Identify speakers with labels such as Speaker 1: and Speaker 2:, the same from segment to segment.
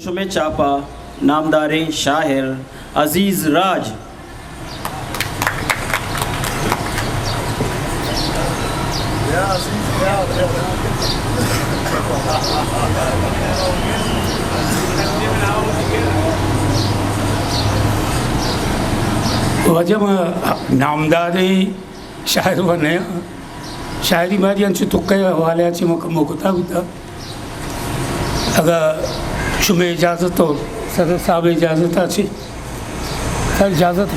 Speaker 1: में चापा नामदारे शाहिर अजीज़ राज।
Speaker 2: वजह नामदारे शायर बने शायरी मारी यांची तुक्या हवाल्याची म्हाका मोगता वता अगर शुमे इजाज़त हो सदर साहब इजाज़त अच्छी सर इजाज़त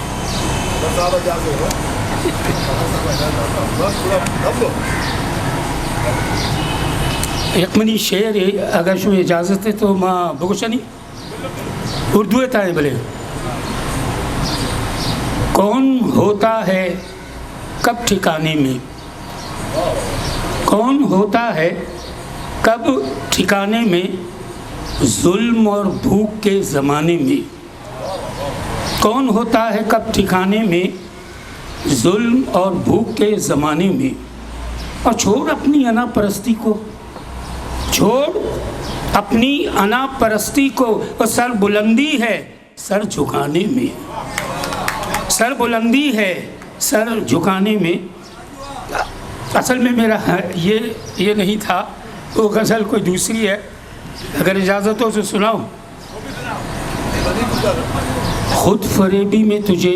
Speaker 2: एक मनी शेर है अगर शुमे इजाज़त है तो माँ बगुशनी उर्दू है भले। कौन होता है कब ठिकाने में, कौन होता है कब ठिकाने में, जुल्म और भूख के ज़माने में। कौन होता है कब ठिकाने में, जुल्म और भूख के ज़माने में। और छोड़ अपनी अना परस्ती को, छोड़ अपनी अना परस्ती को। और सर बुलंदी है सर झुकाने में, सर बुलंदी है सर झुकाने में। असल में मेरा ये नहीं था, वो गज़ल कोई दूसरी है, अगर इजाज़त हो तो सुनाओ। खुद फरेबी में तुझे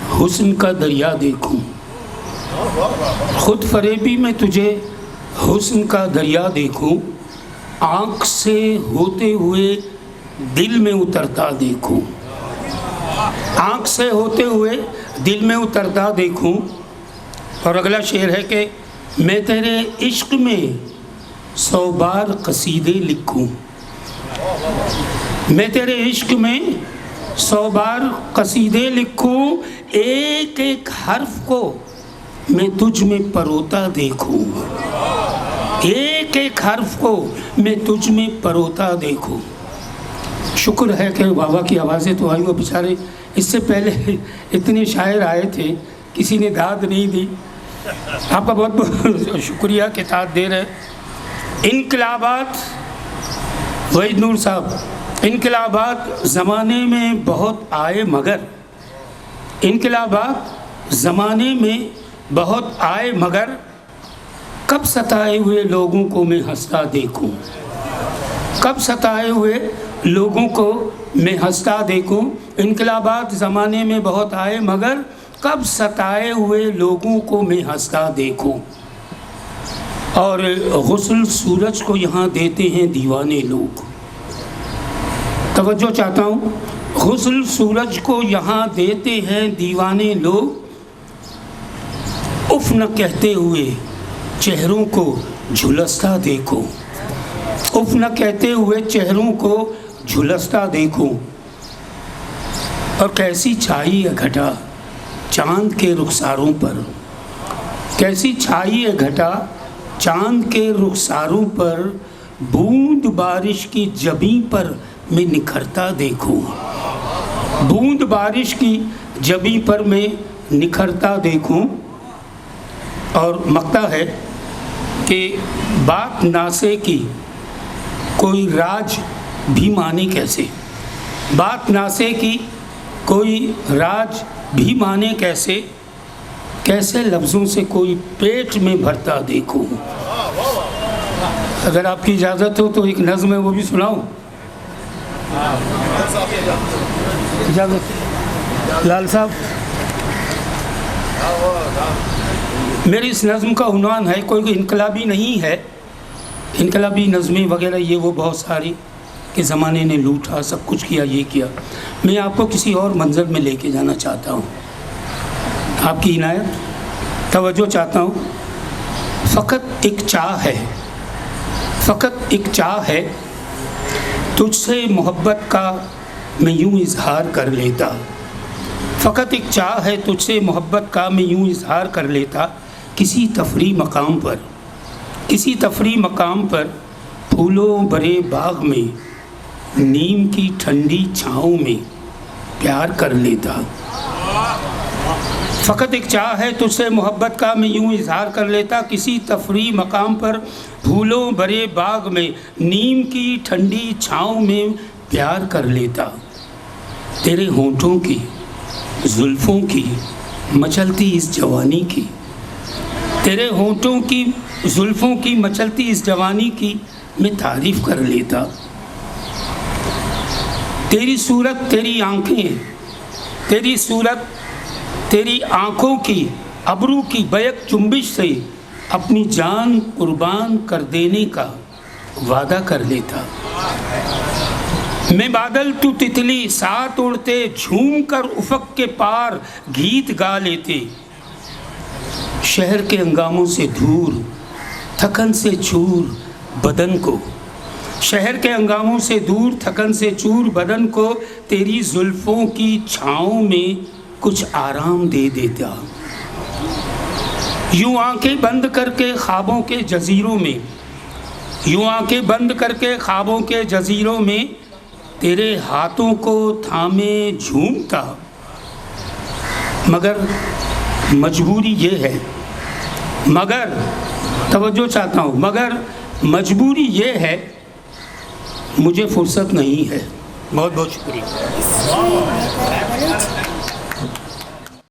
Speaker 2: हुस्न का दरिया देखूं, खुद फरेबी में तुझे हुस्न का दरिया देखूं, आँख से होते हुए दिल में उतरता देखूं, आँख से होते हुए दिल में उतरता देखूं। और अगला शेर है कि मैं तेरे इश्क में 100 बार कसीदे लिखूं, मैं तेरे इश्क में 100 बार कसीदे लिखूं, एक एक हर्फ को मैं तुझ में परोता देखूं, एक एक हर्फ को मैं तुझ में परोता देखूं। शुक्र है कि बाबा की आवाज़ें तो आई, वो बेचारे इससे पहले इतने शायर आए थे, किसी ने दाद नहीं दी। आपका बहुत बहुत शुक्रिया कि दाद दे रहे। इनकलाबात वहीद नूर साहब, इनकलाबात ज़माने में बहुत आए मगर, इनकलाबात ज़माने में बहुत आए मगर, कब सताए हुए लोगों को मैं हंसता देखूं, कब सताए हुए लोगों को मैं हंसता देखूं। इनकलाबात ज़माने में बहुत आए मगर, कब सताए हुए लोगों को मैं हंसता देखूं। और गुस्ल सूरज को यहाँ देते हैं दीवाने लोग, तवज्जो चाहता हूँ। गुस्ल सूरज को यहाँ देते हैं दीवाने लोग, उफ न कहते हुए चेहरों को झुलसता देखो, उफ न कहते हुए चेहरों को झुलसता देखो। और कैसी छाई है घटा चाँद के रुखसारों पर, कैसी छाई है घटा चाँद के रुखसारों पर, बूंद बारिश की जबीं पर मैं निखरता देखूं, बूंद बारिश की जबीं पर मैं निखरता देखूं। और मक्ता है कि बात नासे की कोई राज भी माने कैसे, बात नासे की कोई राज भी माने कैसे, कैसे लफ्ज़ों से कोई पेट में भरता देखूं। अगर आपकी इजाज़त हो तो एक नज़्म है वो भी सुनाऊं। इजाज़त लाल साहब, मेरी इस नज़्म का उन्वान है, कोई इनकलाबी नहीं है, इनकलाबी नज़में वगैरह ये वो बहुत सारी के ज़माने ने लूटा, सब कुछ किया, ये किया। मैं आपको किसी और मंज़र में लेके जाना चाहता हूँ, आपकी इनायत तवज्जो चाहता हूँ। फ़कत एक चाह है, फ़कत एक चाह है, तुझसे मोहब्बत का मैं यूँ इज़हार कर लेता, फ़कत एक चाह है तुझसे मोहब्बत का मैं यूँ इज़हार कर लेता। किसी तफरी मकाम पर, किसी तफरी मकाम पर, फूलों भरे बाग में, नीम की ठंडी छाँव में प्यार कर लेता। फ़कत एक चाह है तुझसे मोहब्बत का, मैं यूं इजहार कर लेता किसी तफरी मकाम पर, फूलों भरे बाग में, नीम की ठंडी छाँव में प्यार कर लेता। तेरे होंठों की, जुल्फ़ों की मचलती इस जवानी की, तेरे होंठों की, जुल्फ़ों की मचलती इस जवानी की मैं तारीफ़ कर लेता। तेरी सूरत, तेरी आँखें, तेरी सूरत, तेरी आँखों की अबरू की बैक चुंबिश से अपनी जान कुर्बान कर देने का वादा कर लेता। मैं बादल तू तितली साथ उड़ते, झूम कर उफ़क़ के पार गीत गा लेते। शहर के हंगामों से दूर, थकन से चूर बदन को, शहर के हंगामों से दूर, थकन से चूर बदन को, तेरी जुल्फ़ों की छाँव में कुछ आराम दे देता। यूं आंखें बंद करके ख्वाबों के जजीरों में, यूं आंखें बंद करके ख्वाबों के जजीरों में तेरे हाथों को थामे झूमता। मगर मजबूरी ये है, मगर तवज्जो चाहता हूँ, मगर मजबूरी ये है मुझे फुर्सत नहीं है। बहुत बहुत शुक्रिया।